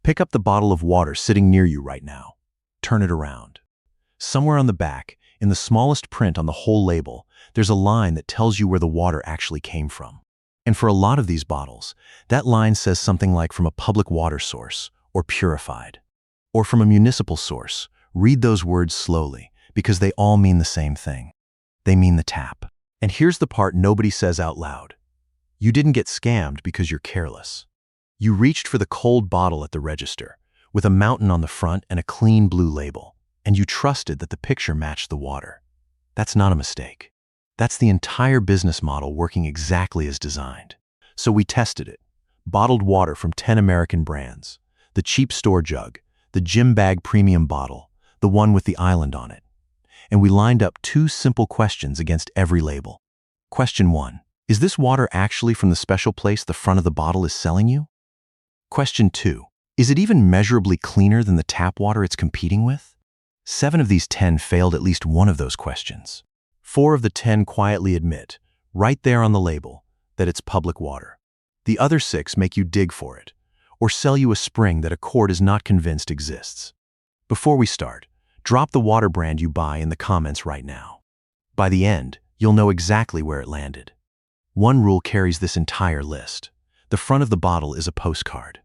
Pick up the bottle of water sitting near you right now. Turn it around. Somewhere on the back, in the smallest print on the whole label, there's a line that tells you where the water actually came from. And for a lot of these bottles, that line says something like from a public water source, or purified. Or from a municipal source. Read those words slowly, because they all mean the same thing. They mean the tap. And here's the part nobody says out loud. You didn't get scammed because you're careless. You reached for the cold bottle at the register, with a mountain on the front and a clean blue label, and you trusted that the picture matched the water. That's not a mistake. That's the entire business model working exactly as designed. So we tested it. Bottled water from 10 American brands. The cheap store jug, the gym bag premium bottle, the one with the island on it. And we lined up 2 simple questions against every label. Question 1. Is this water actually from the special place the front of the bottle is selling you? Question 2. Is it even measurably cleaner than the tap water it's competing with? 7 of these 10 failed at least one of those questions. 4 of the 10 quietly admit, right there on the label, that it's public water. The other 6 make you dig for it, or sell you a spring that a court is not convinced exists. Before we start, drop the water brand you buy in the comments right now. By the end, you'll know exactly where it landed. One rule carries this entire list. The front of the bottle is a postcard.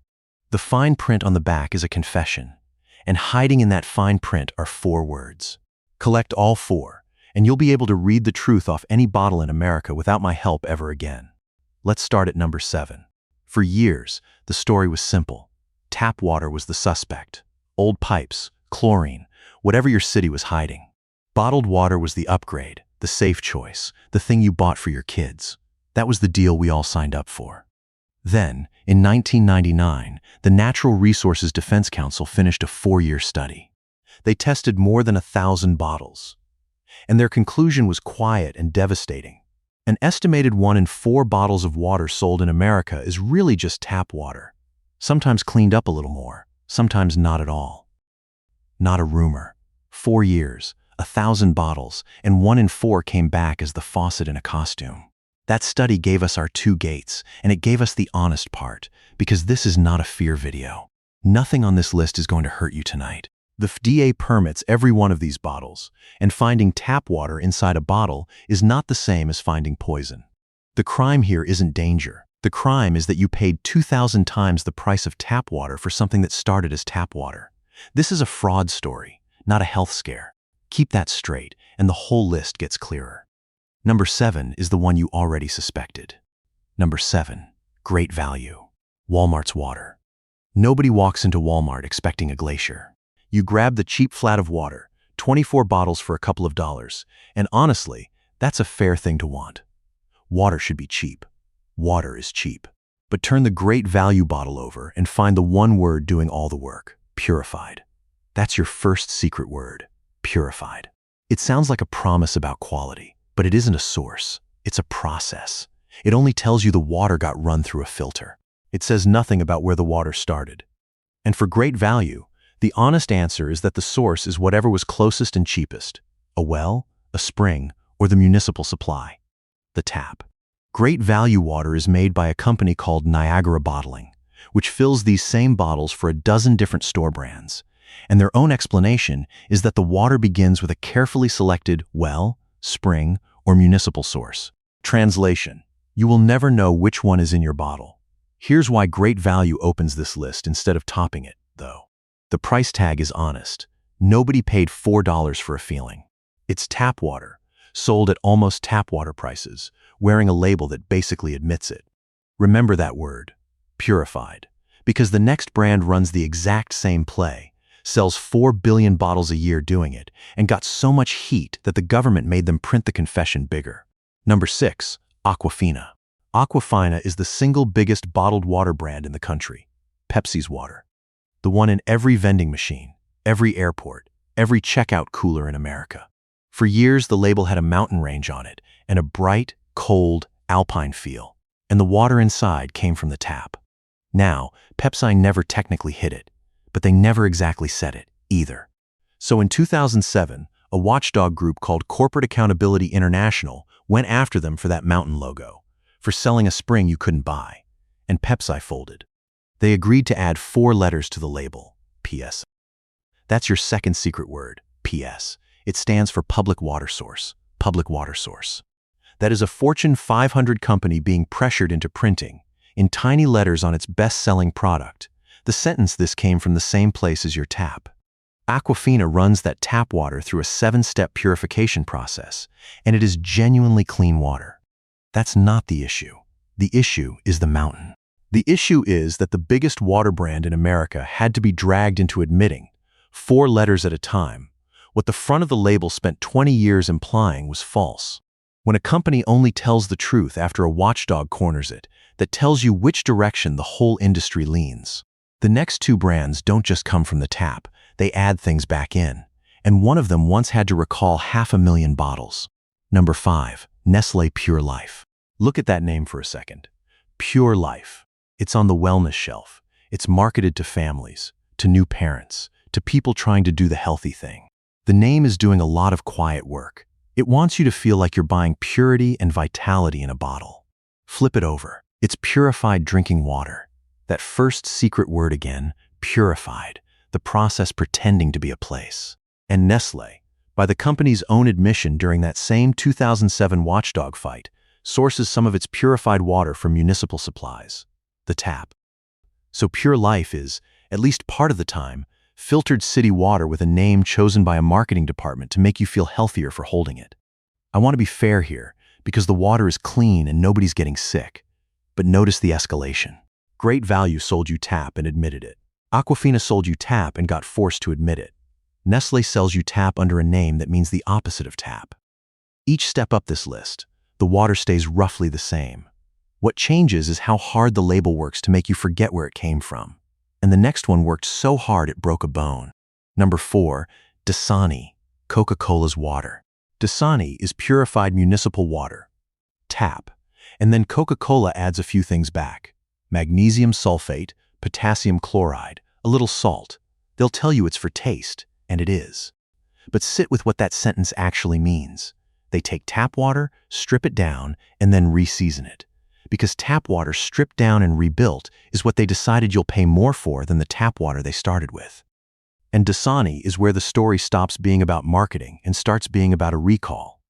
The fine print on the back is a confession, and hiding in that fine print are 4 words. Collect all 4, and you'll be able to read the truth off any bottle in America without my help ever again. Let's start at number 7. For years, the story was simple. Tap water was the suspect. Old pipes, chlorine, whatever your city was hiding. Bottled water was the upgrade, the safe choice, the thing you bought for your kids. That was the deal we all signed up for. Then, in 1999, the Natural Resources Defense Council finished a 4-year study. They tested more than 1,000 bottles. And their conclusion was quiet and devastating. An estimated 1 in 4 bottles of water sold in America is really just tap water. Sometimes cleaned up a little more, sometimes not at all. Not a rumor. 4 years, 1,000 bottles, and 1 in 4 came back as the faucet in a costume. That study gave us our 2 gates, and it gave us the honest part, because this is not a fear video. Nothing on this list is going to hurt you tonight. The FDA permits every one of these bottles, and finding tap water inside a bottle is not the same as finding poison. The crime here isn't danger. The crime is that you paid 2,000 times the price of tap water for something that started as tap water. This is a fraud story, not a health scare. Keep that straight, and the whole list gets clearer. Number 7 is the one you already suspected. Number 7. Great value. Walmart's water. Nobody walks into Walmart expecting a glacier. You grab the cheap flat of water, 24 bottles for a couple of dollars, and honestly, that's a fair thing to want. Water should be cheap. Water is cheap. But turn the great value bottle over and find the one word doing all the work, purified. That's your first secret word, purified. It sounds like a promise about quality, but it isn't a source. It's a process. It only tells you the water got run through a filter. It says nothing about where the water started. And for great value, the honest answer is that the source is whatever was closest and cheapest, a well, a spring, or the municipal supply, the tap. Great value water is made by a company called Niagara Bottling, which fills these same bottles for a dozen different store brands. And their own explanation is that the water begins with a carefully selected well, spring, or municipal source. Translation: you will never know which one is in your bottle. Here's why Great Value opens this list instead of topping it, though. The price tag is honest. Nobody paid $4 for a feeling. It's tap water, sold at almost tap water prices, wearing a label that basically admits it. Remember that word, purified, because the next brand runs the exact same play, sells 4 billion bottles a year doing it, and got so much heat that the government made them print the confession bigger. Number 6, Aquafina. Aquafina is the single biggest bottled water brand in the country, Pepsi's water. The one in every vending machine, every airport, every checkout cooler in America. For years, the label had a mountain range on it and a bright, cold, alpine feel, and the water inside came from the tap. Now, Pepsi never technically hit it, but they never exactly said it either. So in 2007, a watchdog group called Corporate Accountability International went after them for that mountain logo, for selling a spring you couldn't buy, and Pepsi folded. They agreed to add 4 letters to the label, PS. That's your second secret word, PS. It stands for public water source, public water source. That is a Fortune 500 company being pressured into printing, in tiny letters on its best-selling product, the sentence "This came from the same place as your tap." Aquafina runs that tap water through a 7-step purification process, and it is genuinely clean water. That's not the issue. The issue is the mountain. The issue is that the biggest water brand in America had to be dragged into admitting, 4 letters at a time, what the front of the label spent 20 years implying was false. When a company only tells the truth after a watchdog corners it, that tells you which direction the whole industry leans. The next 2 brands don't just come from the tap, they add things back in, and one of them once had to recall 500,000 bottles. Number 5, Nestlé Pure Life. Look at that name for a second. Pure Life. It's on the wellness shelf. It's marketed to families, to new parents, to people trying to do the healthy thing. The name is doing a lot of quiet work. It wants you to feel like you're buying purity and vitality in a bottle. Flip it over. It's purified drinking water. That first secret word again, purified, the process pretending to be a place. And Nestlé, by the company's own admission during that same 2007 watchdog fight, sources some of its purified water from municipal supplies, the tap. So Pure Life is, at least part of the time, filtered city water with a name chosen by a marketing department to make you feel healthier for holding it. I want to be fair here, because the water is clean and nobody's getting sick. But notice the escalation. Great Value sold you tap and admitted it. Aquafina sold you tap and got forced to admit it. Nestlé sells you tap under a name that means the opposite of tap. Each step up this list, the water stays roughly the same. What changes is how hard the label works to make you forget where it came from. And the next one worked so hard it broke a bone. Number 4, Dasani, Coca-Cola's water. Dasani is purified municipal water. Tap. And then Coca-Cola adds a few things back. Magnesium sulfate, potassium chloride, a little salt. They'll tell you it's for taste, and it is. But sit with what that sentence actually means. They take tap water, strip it down, and then re-season it. Because tap water stripped down and rebuilt is what they decided you'll pay more for than the tap water they started with. And Dasani is where the story stops being about marketing and starts being about a recall.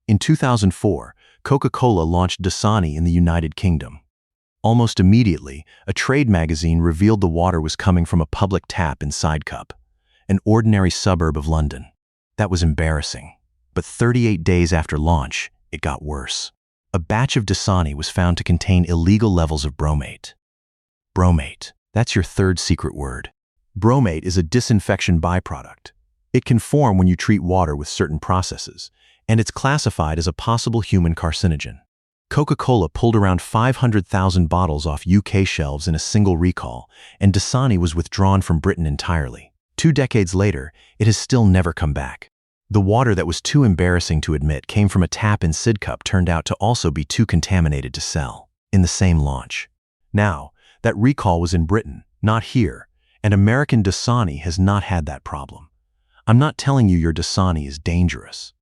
In 2004, Coca-Cola launched Dasani in the United Kingdom. Almost immediately, a trade magazine revealed the water was coming from a public tap in Sidecup, an ordinary suburb of London. That was embarrassing. But 38 days after launch, it got worse. A batch of Dasani was found to contain illegal levels of bromate. Bromate. That's your third secret word. Bromate is a disinfection byproduct. It can form when you treat water with certain processes, and it's classified as a possible human carcinogen. Coca-Cola pulled around 500,000 bottles off UK shelves in a single recall, and Dasani was withdrawn from Britain entirely. 2 decades later, it has still never come back. The water that was too embarrassing to admit came from a tap in Sidcup turned out to also be too contaminated to sell, in the same launch. Now, that recall was in Britain, not here, and American Dasani has not had that problem. I'm not telling you your Dasani is dangerous.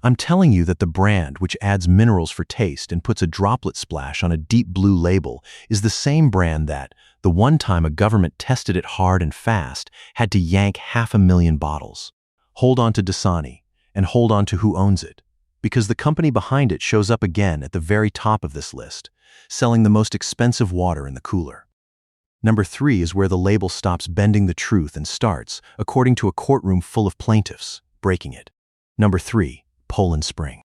I'm telling you that the brand which adds minerals for taste and puts a droplet splash on a deep blue label is the same brand that, the one time a government tested it hard and fast, had to yank 500,000 bottles. Hold on to Dasani, and hold on to who owns it, because the company behind it shows up again at the very top of this list, selling the most expensive water in the cooler. Number 3 is where the label stops bending the truth and starts, according to a courtroom full of plaintiffs, breaking it. Number 3, Poland Spring.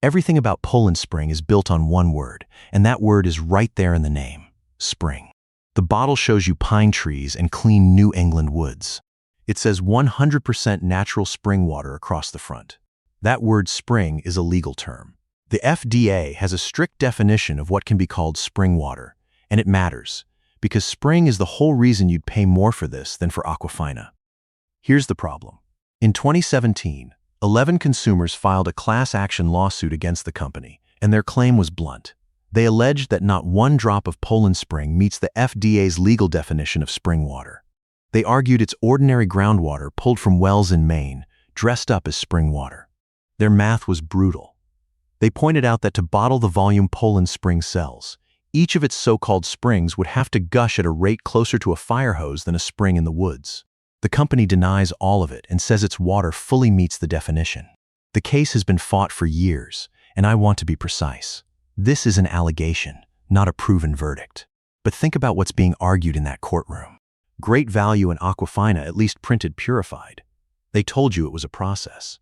Everything about Poland Spring is built on one word, and that word is right there in the name, spring. The bottle shows you pine trees and clean New England woods. It says 100% natural spring water across the front. That word spring is a legal term. The FDA has a strict definition of what can be called spring water, and it matters, because spring is the whole reason you'd pay more for this than for Aquafina. Here's the problem. In 2017, 11 consumers filed a class action lawsuit against the company, and their claim was blunt. They alleged that not one drop of Poland Spring meets the FDA's legal definition of spring water. They argued it's ordinary groundwater pulled from wells in Maine, dressed up as spring water. Their math was brutal. They pointed out that to bottle the volume Poland Spring sells, Each of its so-called springs would have to gush at a rate closer to a fire hose than a spring in the woods. The company denies all of it and says its water fully meets the definition. The case has been fought for years, and I want to be precise. This is an allegation, not a proven verdict. But think about what's being argued in that courtroom. Great Value and Aquafina at least printed purified. They told you it was a process.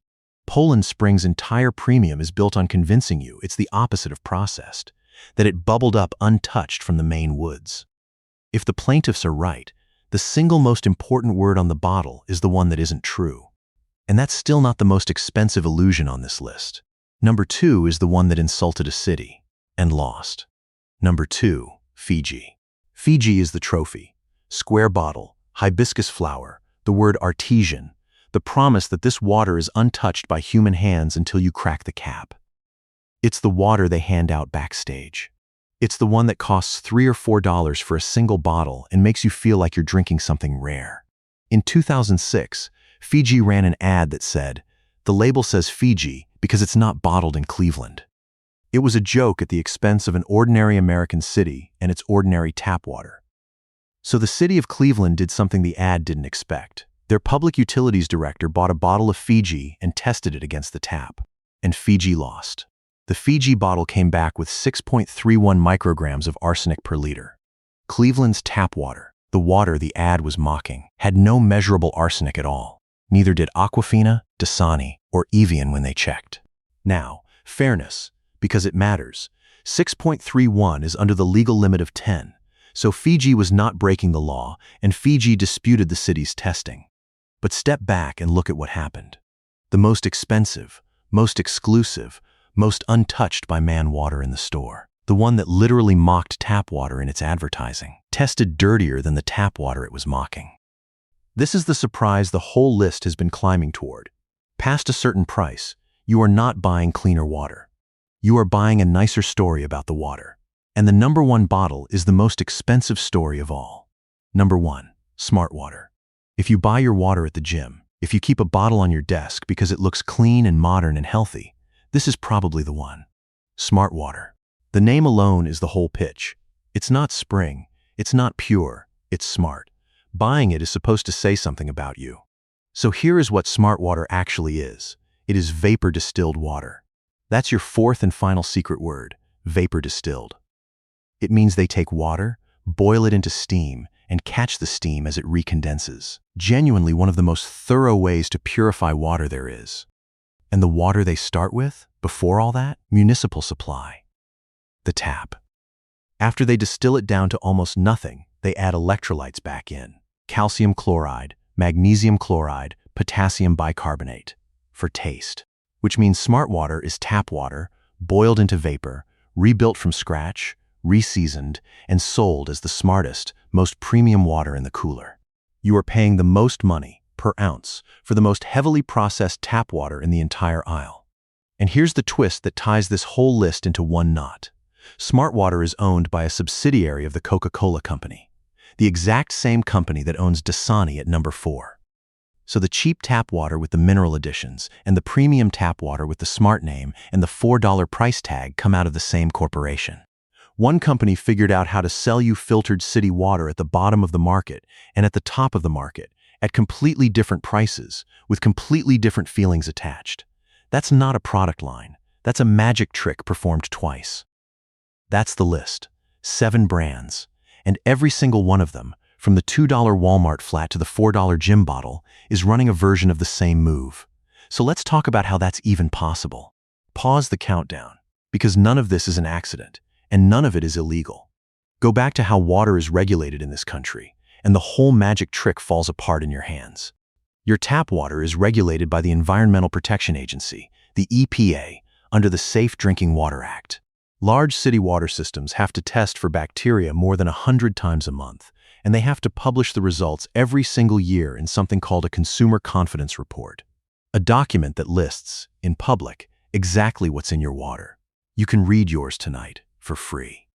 Poland Spring's entire premium is built on convincing you it's the opposite of processed, that it bubbled up untouched from the Maine woods. If the plaintiffs are right, the single most important word on the bottle is the one that isn't true. And that's still not the most expensive illusion on this list. Number 2 is the one that insulted a city and lost. Number 2, Fiji. Fiji is the trophy. Square bottle, hibiscus flower, the word artesian, the promise that this water is untouched by human hands until you crack the cap. It's the water they hand out backstage. It's the one that costs $3 or $4 for a single bottle and makes you feel like you're drinking something rare. In 2006, Fiji ran an ad that said, "The label says Fiji because it's not bottled in Cleveland." It was a joke at the expense of an ordinary American city and its ordinary tap water. So the city of Cleveland did something the ad didn't expect. Their public utilities director bought a bottle of Fiji and tested it against the tap. And Fiji lost. The Fiji bottle came back with 6.31 micrograms of arsenic per liter. Cleveland's tap water, the water the ad was mocking, had no measurable arsenic at all. Neither did Aquafina, Dasani, or Evian when they checked. Now, fairness, because it matters. 6.31 is under the legal limit of 10, so Fiji was not breaking the law, and Fiji disputed the city's testing. But step back and look at what happened. The most expensive, most exclusive, most untouched by man water in the store, the one that literally mocked tap water in its advertising, tested dirtier than the tap water it was mocking. This is the surprise the whole list has been climbing toward. Past a certain price, you are not buying cleaner water. You are buying a nicer story about the water. And the number 1 bottle is the most expensive story of all. Number 1, Smart Water. If you buy your water at the gym, if you keep a bottle on your desk because it looks clean and modern and healthy, this is probably the one. Smart Water. The name alone is the whole pitch. It's not spring, it's not pure, it's smart. Buying it is supposed to say something about you. So here is what Smart Water actually is. It is vapor distilled water. That's your 4th and final secret word, vapor distilled. It means they take water, boil it into steam, and catch the steam as it recondenses. Genuinely one of the most thorough ways to purify water there is. And the water they start with, before all that, municipal supply. The tap. After they distill it down to almost nothing, they add electrolytes back in. Calcium chloride, magnesium chloride, potassium bicarbonate. For taste. Which means Smart Water is tap water, boiled into vapor, rebuilt from scratch, reseasoned, and sold as the smartest, most premium water in the cooler. You are paying the most money, per ounce, for the most heavily processed tap water in the entire aisle. And here's the twist that ties this whole list into one knot. Smart Water is owned by a subsidiary of the Coca-Cola Company, the exact same company that owns Dasani at number 4. So the cheap tap water with the mineral additions and the premium tap water with the smart name and the $4 price tag come out of the same corporation. One company figured out how to sell you filtered city water at the bottom of the market and at the top of the market at completely different prices with completely different feelings attached. That's not a product line. That's a magic trick performed twice. That's the list. 7 brands. And every single one of them, from the $2 Walmart flat to the $4 gym bottle, is running a version of the same move. So let's talk about how that's even possible. Pause the countdown, because none of this is an accident, and none of it is illegal. Go back to how water is regulated in this country, and the whole magic trick falls apart in your hands. Your tap water is regulated by the Environmental Protection Agency, the EPA, under the Safe Drinking Water Act. Large city water systems have to test for bacteria more than 100 times a month, and they have to publish the results every single year in something called a Consumer Confidence Report, a document that lists, in public, exactly what's in your water. You can read yours tonight, for free.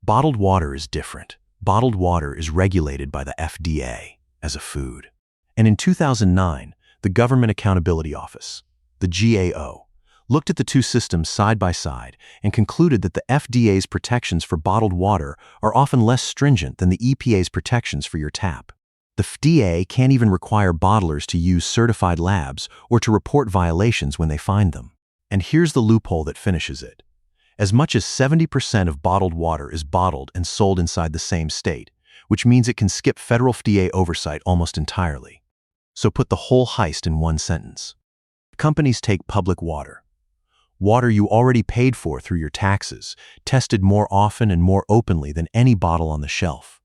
Bottled water is different. Bottled water is regulated by the FDA as a food. And in 2009, the Government Accountability Office, the GAO, looked at the two systems side by side, and concluded that the FDA's protections for bottled water are often less stringent than the EPA's protections for your tap. The FDA can't even require bottlers to use certified labs or to report violations when they find them. And here's the loophole that finishes it. As much as 70% of bottled water is bottled and sold inside the same state, which means it can skip federal FDA oversight almost entirely. So put the whole heist in one sentence. Companies take public water. Water you already paid for through your taxes, tested more often and more openly than any bottle on the shelf.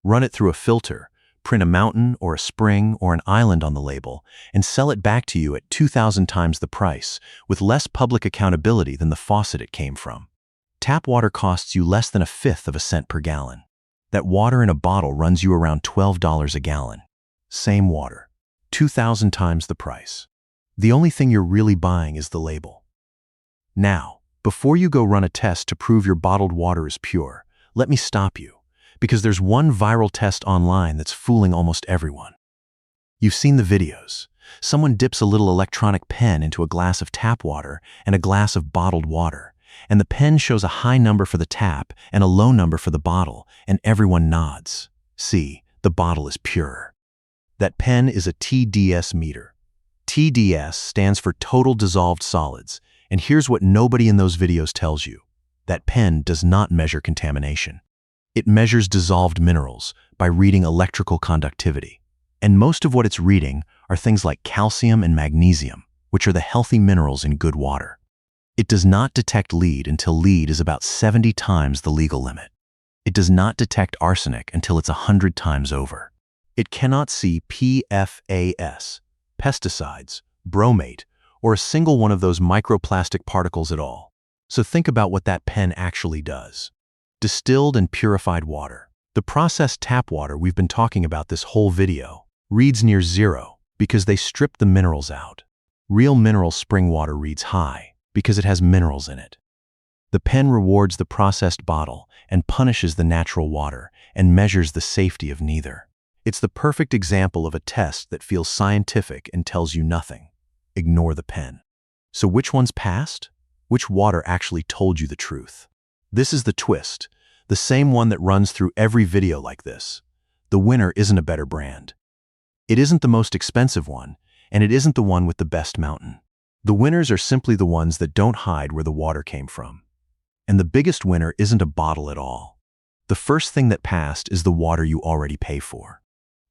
Run it through a filter, print a mountain or a spring or an island on the label, and sell it back to you at 2,000 times the price, with less public accountability than the faucet it came from. Tap water costs you less than 1/5 of a cent per gallon. That water in a bottle runs you around $12 a gallon. Same water, 2,000 times the price. The only thing you're really buying is the label. Now, before you go run a test to prove your bottled water is pure, let me stop you, because there's one viral test online that's fooling almost everyone. You've seen the videos. Someone dips a little electronic pen into a glass of tap water and a glass of bottled water, and the pen shows a high number for the tap and a low number for the bottle, and everyone nods. See, the bottle is pure. That pen is a TDS meter. TDS stands for total dissolved solids, and here's what nobody in those videos tells you. That pen does not measure contamination. It measures dissolved minerals by reading electrical conductivity. And most of what it's reading are things like calcium and magnesium, which are the healthy minerals in good water. It does not detect lead until lead is about 70 times the legal limit. It does not detect arsenic until it's 100 times over. It cannot see PFAS, pesticides, bromate, or a single one of those microplastic particles at all. So think about what that pen actually does. Distilled and purified water. The processed tap water we've been talking about this whole video reads near 0 because they stripped the minerals out. Real mineral spring water reads high because it has minerals in it. The pen rewards the processed bottle and punishes the natural water and measures the safety of neither. It's the perfect example of a test that feels scientific and tells you nothing. Ignore the pen. So which one's passed? Which water actually told you the truth? This is the twist, the same one that runs through every video like this. The winner isn't a better brand. It isn't the most expensive one, and it isn't the one with the best mountain. The winners are simply the ones that don't hide where the water came from. And the biggest winner isn't a bottle at all. The first thing that passed is the water you already pay for.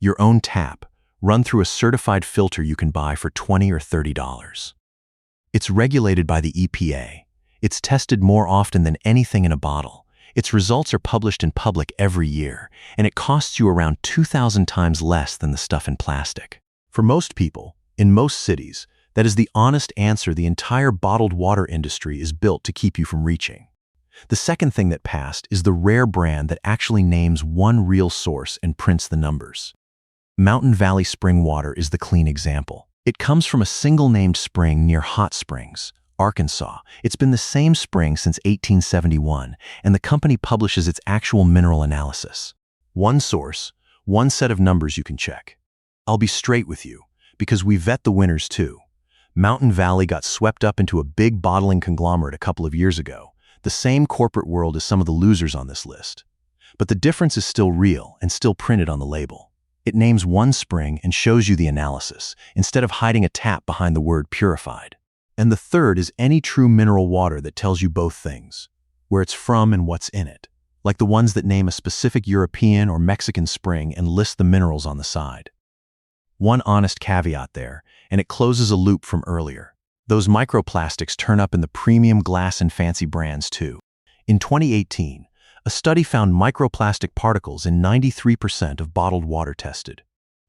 Your own tap, run through a certified filter you can buy for $20 or $30. It's regulated by the EPA. It's tested more often than anything in a bottle. Its results are published in public every year, and it costs you around 2,000 times less than the stuff in plastic. For most people, in most cities, that is the honest answer the entire bottled water industry is built to keep you from reaching. The second thing that passed is the rare brand that actually names one real source and prints the numbers. Mountain Valley Spring Water is the clean example. It comes from a single-named spring near Hot Springs, Arkansas. It's been the same spring since 1871, and the company publishes its actual mineral analysis. One source, one set of numbers you can check. I'll be straight with you, because we vet the winners too. Mountain Valley got swept up into a big bottling conglomerate a couple of years ago, the same corporate world as some of the losers on this list. But the difference is still real and still printed on the label. It names one spring and shows you the analysis, instead of hiding a tap behind the word purified. And the third is any true mineral water that tells you both things, where it's from and what's in it, like the ones that name a specific European or Mexican spring and list the minerals on the side. One honest caveat there, and it closes a loop from earlier. Those microplastics turn up in the premium glass and fancy brands too. In 2018, a study found microplastic particles in 93% of bottled water tested.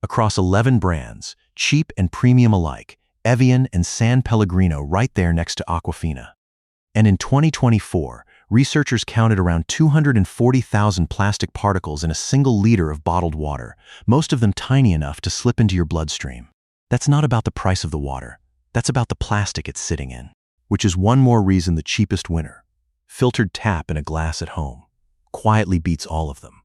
Across 11 brands, cheap and premium alike, Evian and San Pellegrino right there next to Aquafina. And in 2024, researchers counted around 240,000 plastic particles in a single liter of bottled water, most of them tiny enough to slip into your bloodstream. That's not about the price of the water. That's about the plastic it's sitting in, which is one more reason the cheapest winner, filtered tap in a glass at home, quietly beats all of them.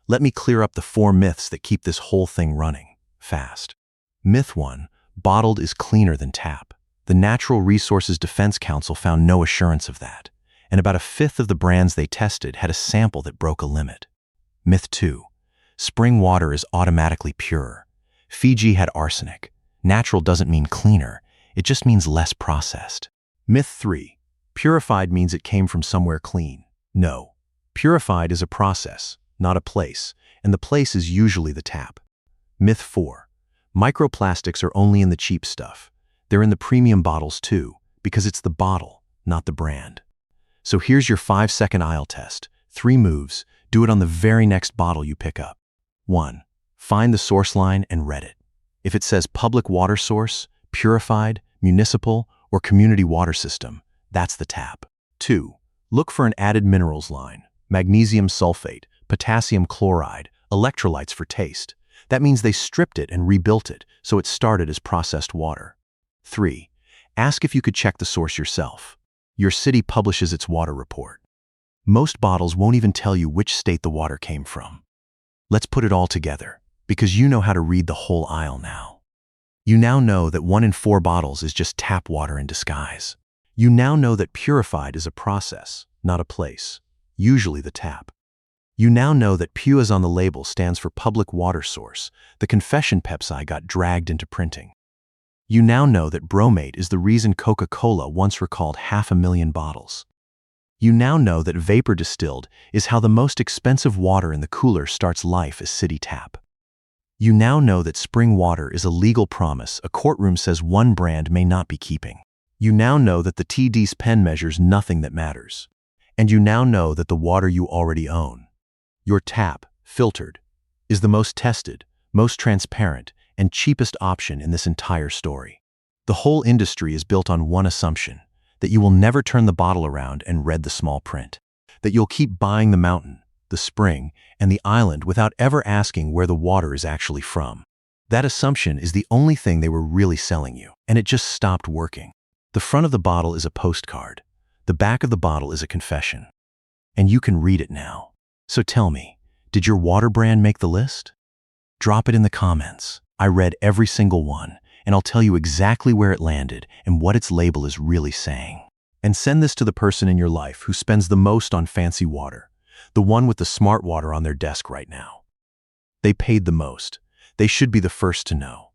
Let me clear up the 4 myths that keep this whole thing running, fast. Myth 1, bottled is cleaner than tap. The Natural Resources Defense Council found no assurance of that, and about a fifth of the brands they tested had a sample that broke a limit. Myth 2. Spring water is automatically pure. Fiji had arsenic. Natural doesn't mean cleaner, it just means less processed. Myth 3. Purified means it came from somewhere clean. No. Purified is a process, not a place, and the place is usually the tap. Myth 4. Microplastics are only in the cheap stuff. They're in the premium bottles too, because it's the bottle, not the brand. So here's your 5-second aisle test. 3 moves. Do it on the very next bottle you pick up. 1. Find the source line and read it. If it says public water source, purified, municipal, or community water system, that's the tap. 2. Look for an added minerals line, magnesium sulfate, potassium chloride, electrolytes for taste. That means they stripped it and rebuilt it, so it started as processed water. 3. Ask if you could check the source yourself. Your city publishes its water report. Most bottles won't even tell you which state the water came from. Let's put it all together, because you know how to read the whole aisle now. You now know that 1 in 4 bottles is just tap water in disguise. You now know that purified is a process, not a place, usually the tap. You now know that PUA's on the label stands for public water source, the confession Pepsi got dragged into printing. You now know that bromate is the reason Coca-Cola once recalled 500,000 bottles. You now know that vapor distilled is how the most expensive water in the cooler starts life as city tap. You now know that spring water is a legal promise a courtroom says one brand may not be keeping. You now know that the TD's pen measures nothing that matters. And you now know that the water you already own, your tap, filtered, is the most tested, most transparent, and cheapest option in this entire story. The whole industry is built on one assumption, that you will never turn the bottle around and read the small print, that you'll keep buying the mountain, the spring, and the island without ever asking where the water is actually from. That assumption is the only thing they were really selling you, and it just stopped working. The front of the bottle is a postcard. The back of the bottle is a confession. And you can read it now. So tell me, did your water brand make the list? Drop it in the comments. I read every single one, and I'll tell you exactly where it landed and what its label is really saying. And send this to the person in your life who spends the most on fancy water, the one with the smart water on their desk right now. They paid the most. They should be the first to know.